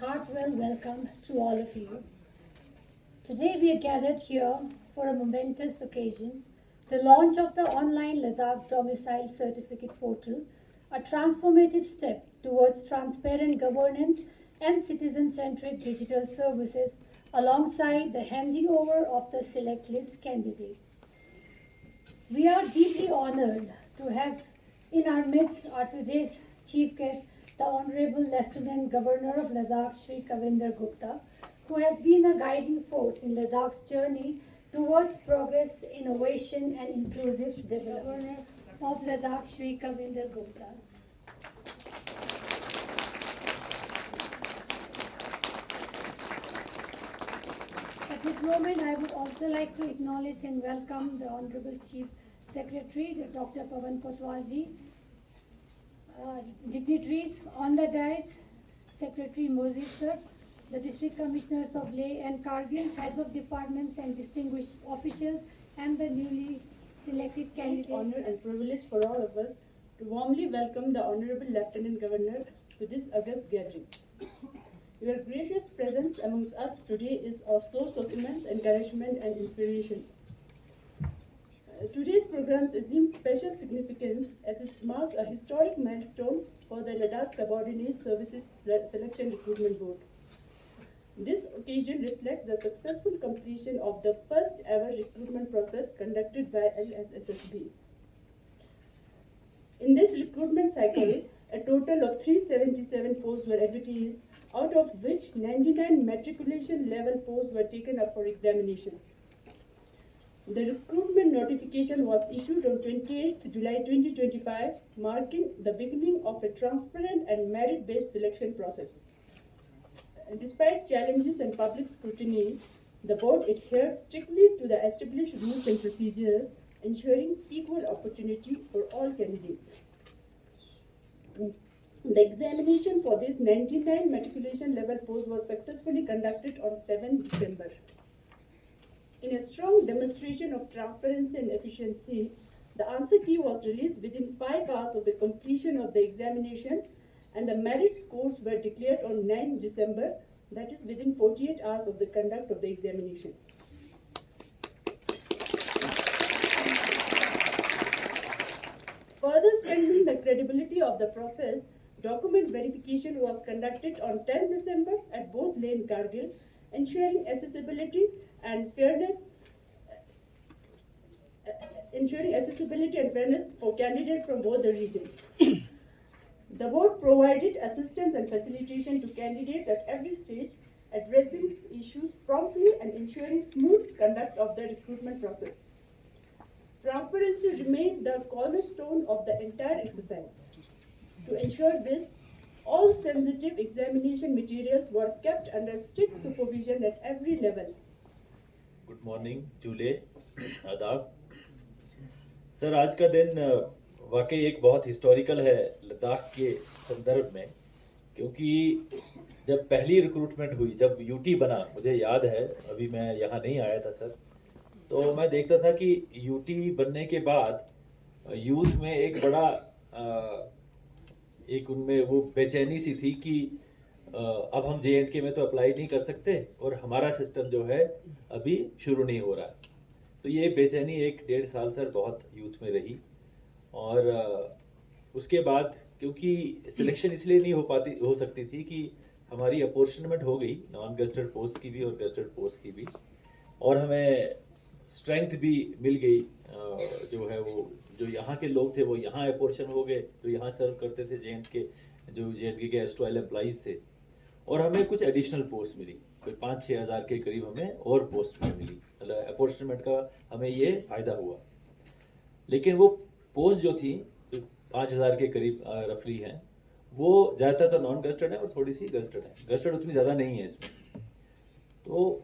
heartfelt welcome to all of you. Today we are gathered here for a momentous occasion, the launch of the online Ladakh Domicile Certificate Portal, a transformative step towards transparent governance and citizen-centric digital services alongside the handing over of the select list candidates. We are deeply honored to have in our midst our today's chief guest, the Honorable Lieutenant Governor of Ladakh, Sri Kavinder Gupta, who has been a guiding force in Ladakh's journey towards progress, innovation, and inclusive development. Governor of Ladakh, Sri Kavinder Gupta. At this moment, I would also like to acknowledge and welcome the Honorable Chief Secretary, Dr. Pawan Kotwalji, dignitaries on the dais, Secretary Moses sir, the District Commissioners of Leh and Kargil, heads of departments and distinguished officials, and the newly selected candidates. Honor and privilege for all of us to warmly welcome the Honorable Lieutenant Governor to this august gathering. Your gracious presence amongst us today is a source of immense encouragement and inspiration. Today's program assumes special significance as it marks a historic milestone for the Ladakh Subordinate Services Selection Recruitment Board. This occasion reflects the successful completion of the first ever recruitment process conducted by LSSB. In this recruitment cycle, a total of 377 posts were advertised, out of which 99 matriculation level posts were taken up for examination. The recruitment notification was issued on 28th July 2025, marking the beginning of a transparent and merit-based selection process. And despite challenges and public scrutiny, the board adhered strictly to the established rules and procedures, ensuring equal opportunity for all candidates. The examination for this 99 matriculation level post was successfully conducted on 7 December. In a strong demonstration of transparency and efficiency, the answer key was released within 5 hours of the completion of the examination, and the merit scores were declared on 9 December, that is within 48 hours of the conduct of the examination. Further strengthening the credibility of the process, document verification was conducted on 10 December at both Leh and Kargil, ensuring accessibility and fairness for candidates from both the regions. The board provided assistance and facilitation to candidates at every stage, addressing issues promptly and ensuring smooth conduct of the recruitment process. Transparency remained the cornerstone of the entire exercise. To ensure this, all sensitive examination materials were kept under strict supervision at every level. Good morning जूले आदाब sir. आज का दिन वाकई एक बहुत historical है लद्दाख के संदर्भ में, क्योंकि जब पहली रिक्रूटमेंट हुई, जब यूटी बना, मुझे याद है, अभी मैं यहाँ नहीं आया था सर, तो मैं देखता था कि यूटी बनने के बाद यूथ में एक बड़ा एक उनमें वो बेचैनी सी थी कि अब हम JNK में तो अप्लाई नहीं कर सकते और हमारा सिस्टम जो है अभी शुरू नहीं हो रहा। तो ये बेचैनी 1-1.5 साल सर बहुत यूथ में रही, और उसके बाद क्योंकि सिलेक्शन इसलिए नहीं हो सकती थी कि हमारी अपॉर्चुनिमेंट हो गई नॉन गस्टेड पोस्ट की भी और गस्टेड पोस्ट की भी, और हमें स्ट्रेंथ भी मिल गई। जो है वो जो यहाँ के लोग थे वो यहाँ अपॉर्चुन हो गए, जो यहाँ सर्व करते थे JNK के एस्टवाइल एम्प्लॉइज थे, और हमें कुछ एडिशनल पोस्ट मिली, कोई 5-6 हज़ार के करीब हमें और पोस्ट मिली, मतलब अपॉर्चुनिमेंट का हमें ये फ़ायदा हुआ। लेकिन वो पोस्ट जो थी जो 5,000 के करीब रफली हैं, वो ज़्यादातर तो नॉन गस्टेड है और थोड़ी सी गस्टेड है, गस्टेड उतनी ज़्यादा नहीं है इसमें। तो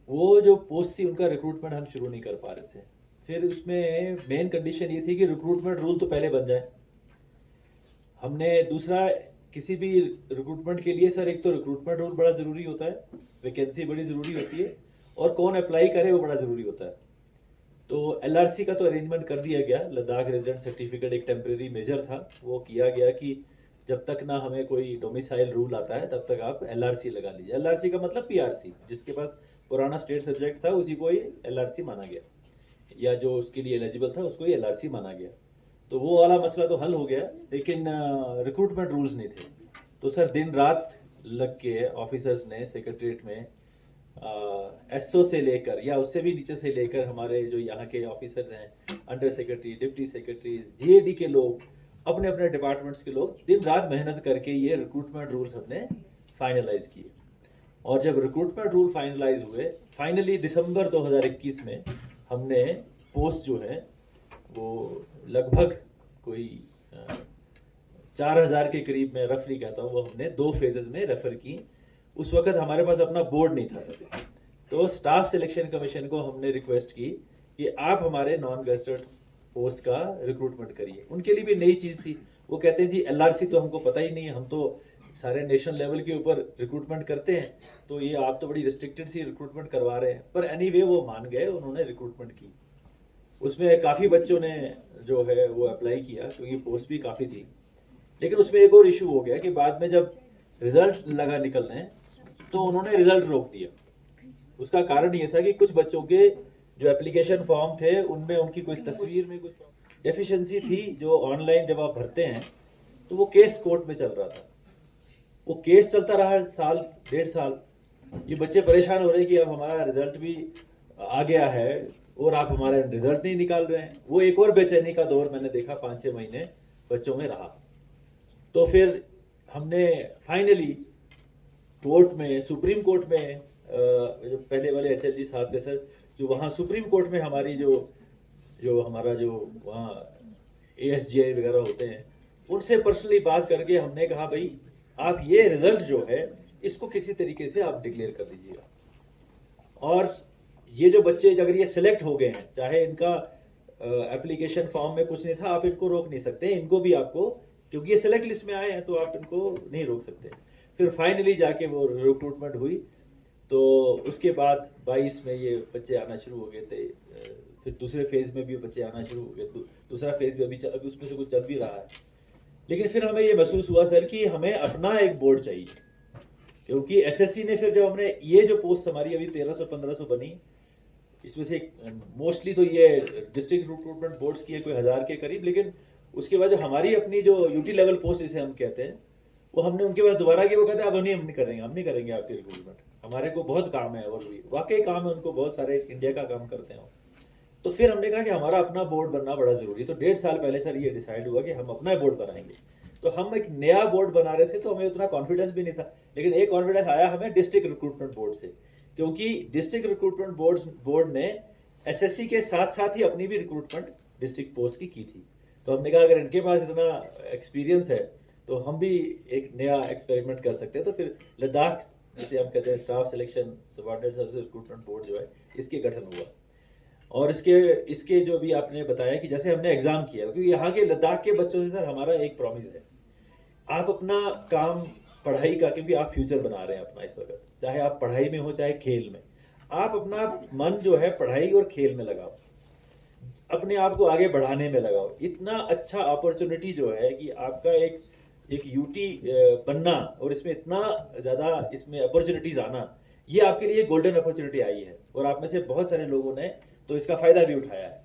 वो जो पोस्ट थी उनका रिक्रूटमेंट हम शुरू नहीं कर पा रहे थे। फिर उसमें मेन कंडीशन ये थी कि रिक्रूटमेंट रूल तो पहले बन जाए। हमने दूसरा, किसी भी रिक्रूटमेंट के लिए सर एक तो रिक्रूटमेंट रूल बड़ा ज़रूरी होता है, वैकेंसी बड़ी ज़रूरी होती है, और कौन अप्लाई करे वो बड़ा ज़रूरी होता है। तो LRC का तो अरेंजमेंट कर दिया गया, लद्दाख रेजिडेंट सर्टिफिकेट एक टेम्प्रेरी मेजर था, वो किया गया कि जब तक ना हमें कोई डोमिसाइल रूल आता है तब तक आप LRC लगा लीजिए। LRC का मतलब PRC, जिसके पास पुराना स्टेट सब्जेक्ट था उसी को ही LRC माना गया, या जो उसके लिए एलिजिबल था उसको ही LRC माना गया। तो वो वाला मसला तो हल हो गया, लेकिन रिक्रूटमेंट रूल्स नहीं थे। तो सर दिन रात लग के ऑफिसर्स ने सेक्रेटरीट में SO से लेकर या उससे भी नीचे से लेकर हमारे जो यहाँ के ऑफिसर्स हैं, under secretary, deputy secretary, GAD के लोग, अपने अपने डिपार्टमेंट्स के लोग दिन रात मेहनत करके ये रिक्रूटमेंट रूल्स हमने फाइनलाइज किए। और जब रिक्रूटमेंट रूल फाइनलाइज हुए, फाइनली दिसंबर 2021 में हमने पोस्ट जो है वो लगभग कोई 4000 के करीब में रफली कहता हूँ, वो हमने 2 फेजेस में रेफर की। उस वक्त हमारे पास अपना बोर्ड नहीं था सर, तो स्टाफ सिलेक्शन कमीशन को हमने रिक्वेस्ट की कि आप हमारे नॉन गेस्टेड पोस्ट का रिक्रूटमेंट करिए। उनके लिए भी नई चीज़ थी। वो कहते हैं जी LRC तो हमको पता ही नहीं है, हम तो सारे नेशनल लेवल के ऊपर रिक्रूटमेंट करते हैं, तो ये आप तो बड़ी रिस्ट्रिक्टेड सी रिक्रूटमेंट करवा रहे हैं। पर एनीवे वो मान गए, उन्होंने रिक्रूटमेंट की। उसमें काफ़ी बच्चों ने जो है वो अप्लाई किया, क्योंकि पोस्ट भी काफ़ी थी। लेकिन उसमें एक और इशू हो गया कि बाद में जब रिजल्ट लगा निकलने तो उन्होंने रिजल्ट रोक दिया। उसका कारण ये था कि कुछ बच्चों के जो एप्लीकेशन फॉर्म थे उनमें उनकी कोई तस्वीर में कुछ डेफिशिएंसी थी, जो ऑनलाइन जब आप भरते हैं तो वो केस कोर्ट में चल रहा था। वो केस चलता रहा साल 1.5 साल। ये बच्चे परेशान हो रहे हैं कि अब हमारा रिजल्ट भी आ गया है और आप हमारा रिजल्ट नहीं निकाल रहे हैं। वो एक और बेचैनी का दौर मैंने देखा 5-6 महीने बच्चों में रहा। तो फिर हमने फाइनली कोर्ट में, सुप्रीम कोर्ट में, जो पहले वाले HLG साहब थे सर, जो वहाँ सुप्रीम कोर्ट में हमारी जो हमारा जो वहाँ ASGI वगैरह होते हैं, उनसे पर्सनली बात करके हमने कहा भाई आप ये रिजल्ट जो है इसको किसी तरीके से आप डिक्लेयर कर दीजिएगा। और ये जो बच्चे अगर ये सिलेक्ट हो गए हैं, चाहे इनका एप्लीकेशन फॉर्म में कुछ नहीं था, आप इनको रोक नहीं सकते। इनको भी आपको, क्योंकि ये सिलेक्ट लिस्ट में आए हैं, तो आप इनको नहीं रोक सकते। फिर फाइनली जाके वो रिक्रूटमेंट हुई, तो उसके बाद 22 में ये बच्चे आना शुरू हो गए थे। फिर दूसरे फेज़ में भी बच्चे आना शुरू हो गए। दूसरा फेज़ भी अभी उसमें से कुछ चल भी रहा है। लेकिन फिर हमें ये महसूस हुआ सर कि हमें अपना एक बोर्ड चाहिए, क्योंकि SSC ने फिर जब हमने ये जो पोस्ट हमारी अभी 1300-1500 बनी, इसमें से मोस्टली तो ये डिस्ट्रिक्ट रिक्रूटमेंट बोर्ड्स की है, कोई 1000 के करीब। लेकिन उसके बाद जो हमारी अपनी जो UT लेवल पोस्ट जिसे हम कहते हैं, वो हमने उनके पास दोबारा की। वो कहते हैं अब हम नहीं करेंगे आपके रिक्रूटमेंट, हमारे को बहुत काम है। और भी वाकई काम है उनको, बहुत सारे इंडिया का काम करते हैं। तो फिर हमने कहा कि हमारा अपना बोर्ड बनना बड़ा ज़रूरी है। तो 1.5 साल पहले सर ये डिसाइड हुआ कि हम अपना बोर्ड बनाएंगे। तो हम एक नया बोर्ड बना रहे थे, तो हमें उतना कॉन्फिडेंस भी नहीं था। लेकिन एक कॉन्फिडेंस आया हमें डिस्ट्रिक्ट रिक्रूटमेंट बोर्ड से, क्योंकि डिस्ट्रिक्ट रिक्रूटमेंट बोर्ड ने SSC के साथ साथ ही अपनी भी रिक्रूटमेंट डिस्ट्रिक्ट पोस्ट की थी। तो हमने कहा अगर इनके पास इतना एक्सपीरियंस है तो हम भी एक नया एक्सपेरिमेंट कर सकते हैं। तो फिर लद्दाख, जिसे हम कहते हैं staff selection subordinate service recruitment board जो है, इसके गठन हुआ। और इसके जो भी आपने बताया कि जैसे हमने एग्ज़ाम किया, क्योंकि यहाँ के लद्दाख के बच्चों से सर हमारा एक प्रॉमिस है, आप अपना काम पढ़ाई का, क्योंकि आप फ्यूचर बना रहे हैं अपना इस वक्त, चाहे आप पढ़ाई में हो चाहे खेल में, आप अपना मन जो है पढ़ाई और खेल में लगाओ, अपने आप को आगे बढ़ाने में लगाओ। इतना अच्छा अपॉर्चुनिटी जो है कि आपका एक UT बनना और इसमें इतना ज़्यादा इसमें अपॉर्चुनिटीज़ आना, ये आपके लिए गोल्डन अपॉर्चुनिटी आई है। और आप में से बहुत सारे लोगों ने तो इसका फ़ायदा भी उठाया है।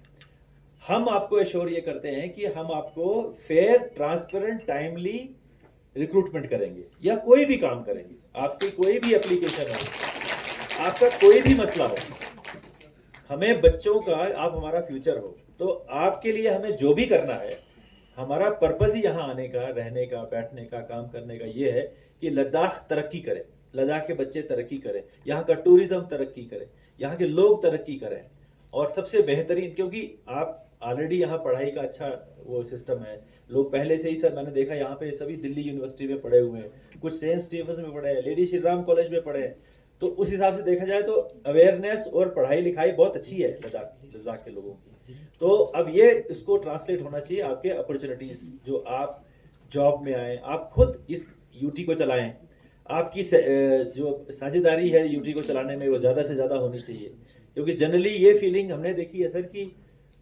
हम आपको एश्योर ये करते हैं कि हम आपको फेयर, ट्रांसपेरेंट, टाइमली रिक्रूटमेंट करेंगे, या कोई भी काम करेंगे। आपकी कोई भी एप्लीकेशन हो, आपका कोई भी मसला हो, हमें बच्चों का, आप हमारा फ्यूचर हो, तो आपके लिए हमें जो भी करना है, हमारा पर्पज़ ही यहाँ आने का, रहने का, बैठने का, काम करने का ये है कि लद्दाख तरक्की करे, लद्दाख के बच्चे तरक्की करें, यहाँ का टूरिज़्म तरक्की करे, यहाँ के लोग तरक्की करें। और सबसे बेहतरीन, क्योंकि आप ऑलरेडी यहाँ पढ़ाई का अच्छा वो सिस्टम है, लोग पहले से ही सर मैंने देखा यहाँ पे सभी दिल्ली यूनिवर्सिटी में पढ़े हुए हैं, कुछ सेंट स्टीफंस में पढ़े हैं, लेडी श्री राम कॉलेज में पढ़े हैं। तो उस हिसाब से देखा जाए तो अवेयरनेस और पढ़ाई लिखाई बहुत अच्छी है लद्दाख के लोगों की। तो अब ये इसको ट्रांसलेट होना चाहिए आपके अपॉर्चुनिटीज़, जो आप जॉब में आए, आप खुद इस UT को चलाएं, आपकी जो साझेदारी है UT को चलाने में वो ज़्यादा से ज़्यादा होनी चाहिए। क्योंकि जनरली ये फीलिंग हमने देखी है सर कि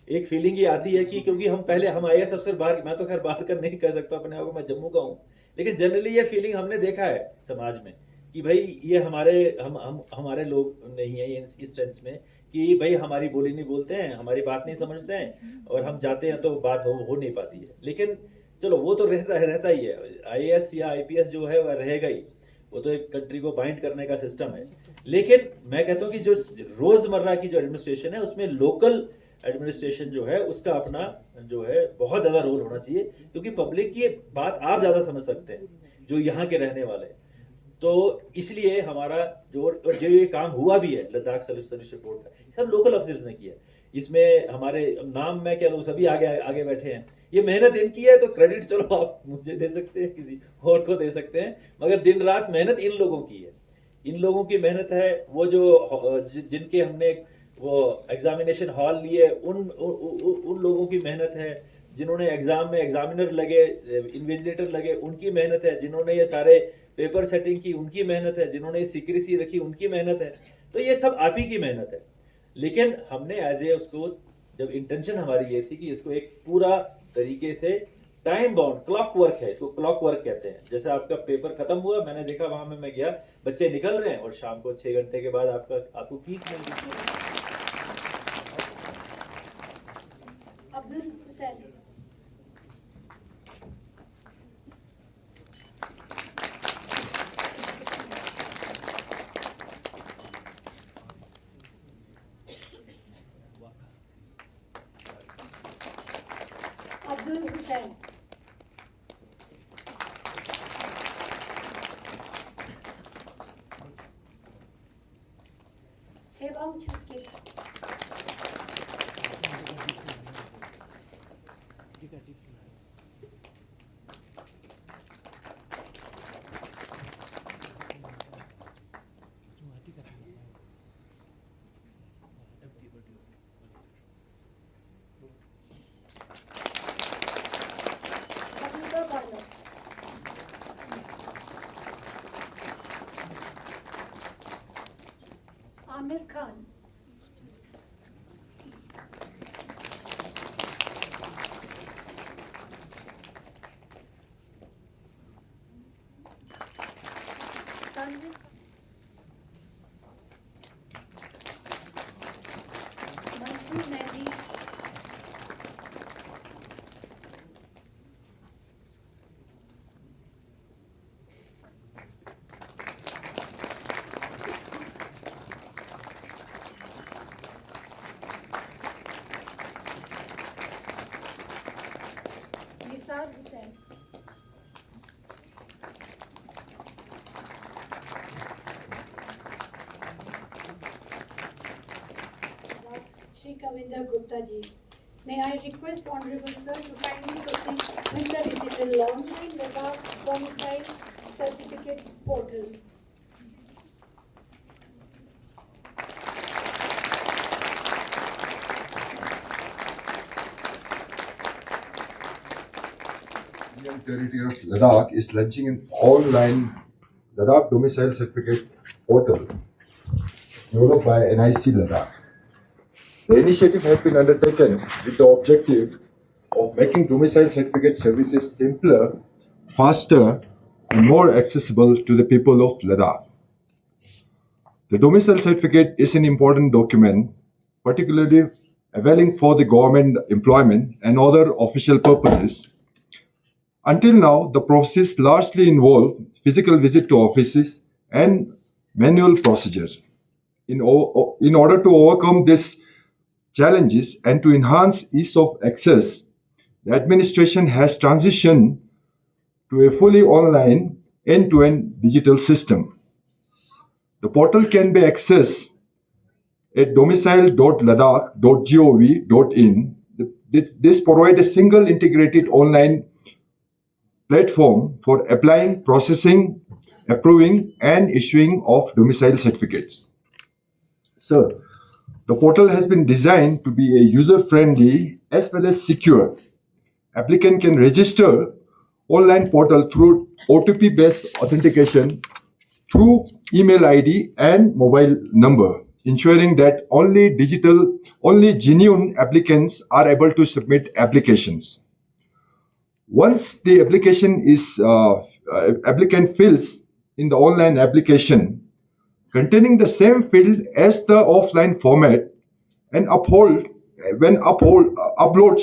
एक फीलिंग ये आती है कि क्योंकि हम पहले हम IAS अफसर बाहर, मैं तो खैर बाहर का नहीं कह सकता अपने आप को, मैं जम्मू का हूँ, लेकिन जनरली ये फीलिंग हमने देखा है समाज में कि भाई ये हमारे लोग नहीं है इस सेंस में कि भाई हमारी बोली नहीं बोलते हैं, हमारी बात नहीं समझते हैं, और हम जाते हैं तो बात हो नहीं पाती है। लेकिन चलो वो तो रहता ही है, IAS या IPS जो है वह रहेगा ही, वो तो एक कंट्री को बाइंड करने का सिस्टम है। लेकिन मैं कहता हूँ कि जो रोजमर्रा की जो एडमिनिस्ट्रेशन है उसमें लोकल एडमिनिस्ट्रेशन जो है उसका अपना जो है बहुत ज़्यादा रोल होना चाहिए, क्योंकि पब्लिक की बात आप ज़्यादा समझ सकते हैं जो यहाँ के रहने वाले हैं। तो इसलिए हमारा जो ये काम हुआ भी है लद्दाख सेल्फ सर्विस रिपोर्ट का, सब लोकल ऑफिसर्स ने किया। इसमें हमारे नाम में क्या लोग सभी आगे आगे बैठे हैं, ये मेहनत इनकी है, तो क्रेडिट चलो आप मुझे दे सकते हैं, किसी और को दे सकते हैं, मगर दिन रात मेहनत इन लोगों की है, इन लोगों की मेहनत है। वो जो जिनके हमने वो एग्जामिनेशन हॉल लिए उन लोगों की मेहनत है, जिन्होंने एग्जाम में एग्जामिनर लगे, इन्विजिलेटर लगे, उनकी मेहनत है, जिन्होंने ये सारे पेपर सेटिंग की उनकी मेहनत है, जिन्होंने सीक्रेसी रखी उनकी मेहनत है। तो ये सब आप ही की मेहनत है। लेकिन हमने एज ए उसको, जब इंटेंशन हमारी ये थी कि इसको एक पूरा तरीके से टाइम बाउंड क्लॉक वर्क है, इसको क्लॉक वर्क कहते हैं। जैसे आपका पेपर खत्म हुआ, मैंने देखा वहां में मैं गया, बच्चे निकल रहे हैं और शाम को 6 घंटे के बाद आपको फीस मिल गई। Abdul Hussain. Abdul Hussain. Tsewang Chuski. Habiba Bano. Aamir Khan. Tanvir. Mansoor Mehdi. Nisar Hussain. Shri Kavinder Gupta ji. May I request Honorable Sir to kindly proceed with the digital online Ladakh domicile certificate portal. Union Territory of Ladakh is launching an online Ladakh domicile certificate portal developed by NIC Ladakh. The initiative has been undertaken with the objective of making domicile certificate services simpler, faster, and more accessible to the people of Ladakh. The domicile certificate is an important document, particularly availing for the government employment and other official purposes. Until now, the process largely involved physical visit to offices and manual procedures. In order to overcome these challenges and to enhance ease of access, the administration has transitioned to a fully online end-to-end digital system. The portal can be accessed at domicile.ladakh.gov.in. This provides a single integrated online platform for applying, processing, approving, and issuing of domicile certificates. Sir, the portal has been designed to be a user-friendly as well as secure. Applicant can register online portal through OTP-based authentication through email ID and mobile number ensuring that only genuine applicants are able to submit applications. Once the applicant fills in the online application containing the same field as the offline format and uploads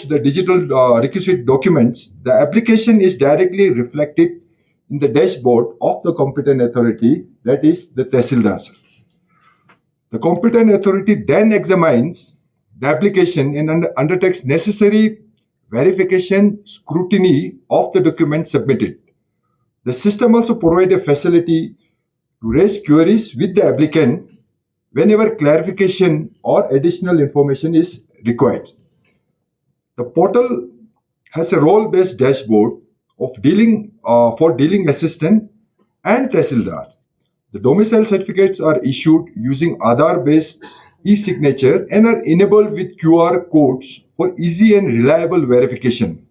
the digital requisite documents, the application is directly reflected in the dashboard of the competent authority, that is the Tehsildar. The competent authority then examines the application and undertakes necessary verification, scrutiny of the document submitted. The system also provides a facility to raise queries with the applicant whenever clarification or additional information is required. The portal has a role-based dashboard for dealing assistant and Tehsildar. The domicile certificates are issued using Aadhaar-based e-signature and are enabled with QR codes for easy and reliable verification.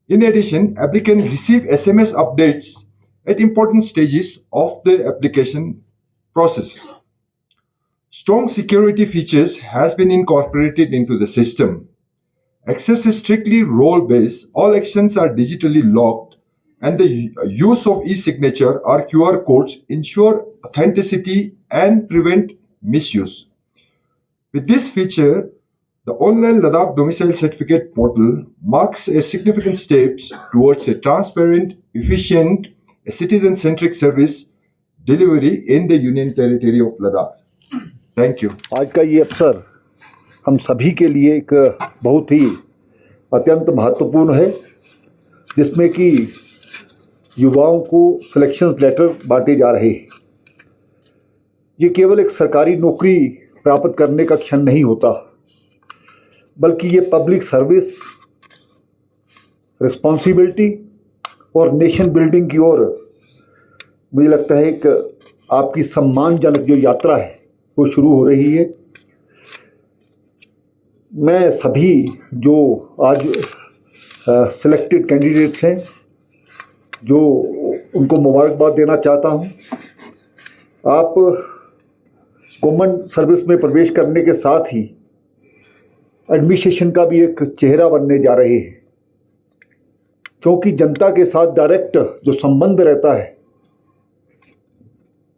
In addition, applicants receive SMS updates at important stages of the application process. Strong security features has been incorporated into the system. Access is strictly role-based, all actions are digitally logged, and the use of e-signature or QR codes ensure authenticity and prevent misuse. With this feature, the online Ladakh Domicile Certificate portal marks a significant step towards a transparent, efficient, citizen-centric service delivery in the Union Territory of Ladakh. Thank you. आज का ये अवसर हम सभी के लिए एक बहुत ही अत्यंत महत्वपूर्ण है, जिसमें कि युवाओं को सिलेक्शन लेटर बांटे जा रहे हैं। ये केवल एक सरकारी नौकरी प्राप्त करने का क्षण नहीं होता, बल्कि ये पब्लिक सर्विस, रिस्पॉन्सिबिलिटी और नेशन बिल्डिंग की ओर मुझे लगता है एक आपकी सम्मानजनक जो यात्रा है वो शुरू हो रही है। मैं सभी जो आज सिलेक्टेड कैंडिडेट्स हैं जो उनको मुबारकबाद देना चाहता हूं। आप गवर्नमेंट सर्विस में प्रवेश करने के साथ ही एडमिनिस्ट्रेशन का भी एक चेहरा बनने जा रहे हैं, क्योंकि जनता के साथ डायरेक्ट जो संबंध रहता है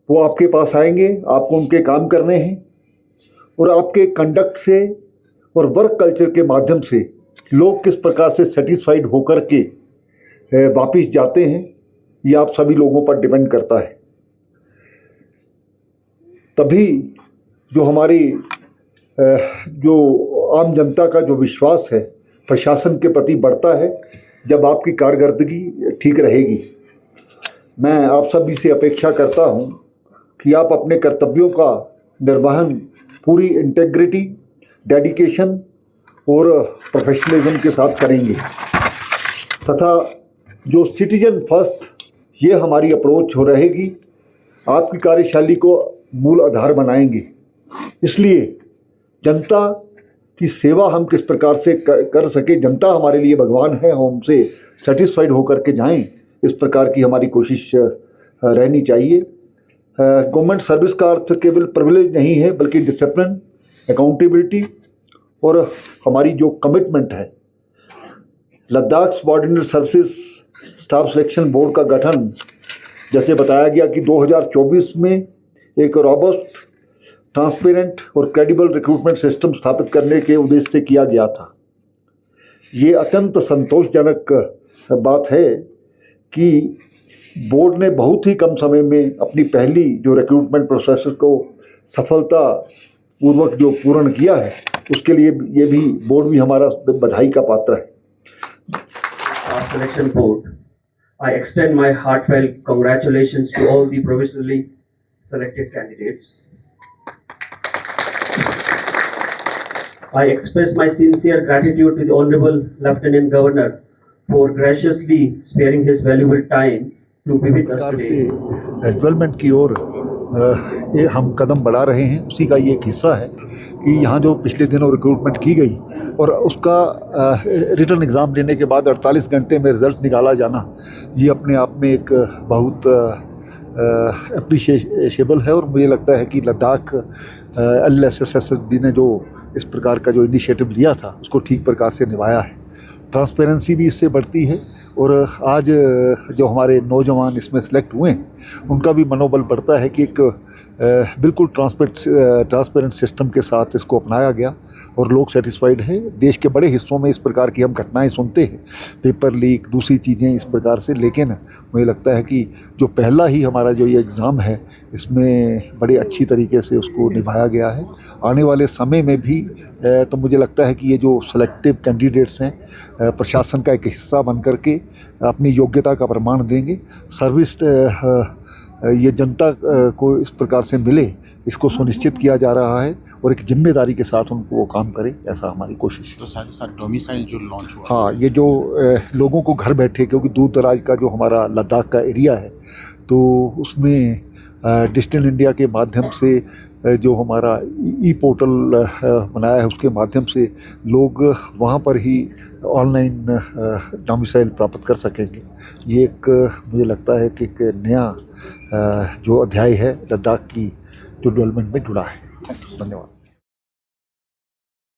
वो आपके पास आएंगे, आपको उनके काम करने हैं और आपके कंडक्ट से और वर्क कल्चर के माध्यम से लोग किस प्रकार से सेटिस्फाइड होकर के वापस जाते हैं, ये आप सभी लोगों पर डिपेंड करता है। तभी जो हमारी जो आम जनता का जो विश्वास है प्रशासन के प्रति बढ़ता है, जब आपकी कारकर्दगी ठीक रहेगी। मैं आप सभी से अपेक्षा करता हूं कि आप अपने कर्तव्यों का निर्वहन पूरी इंटेग्रिटी, डेडिकेशन और प्रोफेशनलिज्म के साथ करेंगे, तथा जो सिटीजन फर्स्ट ये हमारी अप्रोच हो रहेगी, आपकी कार्यशैली को मूल आधार बनाएंगे। इसलिए जनता की सेवा हम किस प्रकार से कर सके, जनता हमारे लिए भगवान है, हम उनसे सेटिस्फाइड होकर के जाएं, इस प्रकार की हमारी कोशिश रहनी चाहिए। गवर्नमेंट सर्विस का अर्थ केवल प्रिविलेज नहीं है, बल्कि डिसिप्लिन, अकाउंटेबिलिटी और हमारी जो कमिटमेंट है। Ladakh subordinate services staff selection board का गठन जैसे बताया गया कि 2024 में एक रॉबस्ट, ट्रांसपेरेंट और क्रेडिबल रिक्रूटमेंट सिस्टम स्थापित करने के उद्देश्य से किया गया था। ये अत्यंत संतोषजनक बात है कि बोर्ड ने बहुत ही कम समय में अपनी पहली जो रिक्रूटमेंट प्रोसेस को सफलतापूर्वक जो पूर्ण किया है, उसके लिए ये भी बोर्ड भी हमारा बधाई का पात्र है। Selection board, I extend my heartfelt congratulations to all the provisionally selected candidates. I express my sincere gratitude to the Honorable Lieutenant Governor for graciously sparing his valuable time to be with us today. Development की ओर ये हम कदम बढ़ा रहे हैं, उसी का ये एक हिस्सा है कि यहाँ जो पिछले दिनों रिक्रूटमेंट की गई और उसका रिटर्न एग्ज़ाम लेने के बाद 48 घंटे में रिज़ल्ट निकाला जाना, ये अपने आप में एक बहुत अप्रिशिएबल है। और मुझे लगता है कि लद्दाख LSSSB ने जो इस प्रकार का जो इनिशिएटिव लिया था उसको ठीक प्रकार से निभाया है। ट्रांसपेरेंसी भी इससे बढ़ती है और आज जो हमारे नौजवान इसमें सेलेक्ट हुए हैं उनका भी मनोबल बढ़ता है कि एक बिल्कुल ट्रांसपेरेंट सिस्टम के साथ इसको अपनाया गया और लोग सेटिस्फाइड हैं। देश के बड़े हिस्सों में इस प्रकार की हम घटनाएं सुनते हैं, पेपर लीक, दूसरी चीज़ें इस प्रकार से, लेकिन मुझे लगता है कि जो पहला ही हमारा जो ये एग्ज़ाम है इसमें बड़े अच्छी तरीके से उसको निभाया गया है। आने वाले समय में भी तो मुझे लगता है कि ये जो सेलेक्टिव कैंडिडेट्स हैं प्रशासन का एक हिस्सा बन करके अपनी योग्यता का प्रमाण देंगे। सर्विस ये जनता को इस प्रकार से मिले, इसको सुनिश्चित किया जा रहा है और एक जिम्मेदारी के साथ उनको वो काम करें, ऐसा हमारी कोशिश है। तो साथ ही साथ डोमिसाइल जो लॉन्च हुआ, हाँ, ये जो लोगों को घर बैठे, क्योंकि दूर दराज का जो हमारा लद्दाख का एरिया है तो उसमें डिजिटल इंडिया के माध्यम से जो हमारा ई पोर्टल बनाया है उसके माध्यम से लोग वहाँ पर ही ऑनलाइन डोमिसाइल प्राप्त कर सकेंगे। ये एक मुझे लगता है कि एक नया जो अध्याय है लद्दाख की जो डेवलपमेंट में जुड़ा है। धन्यवाद।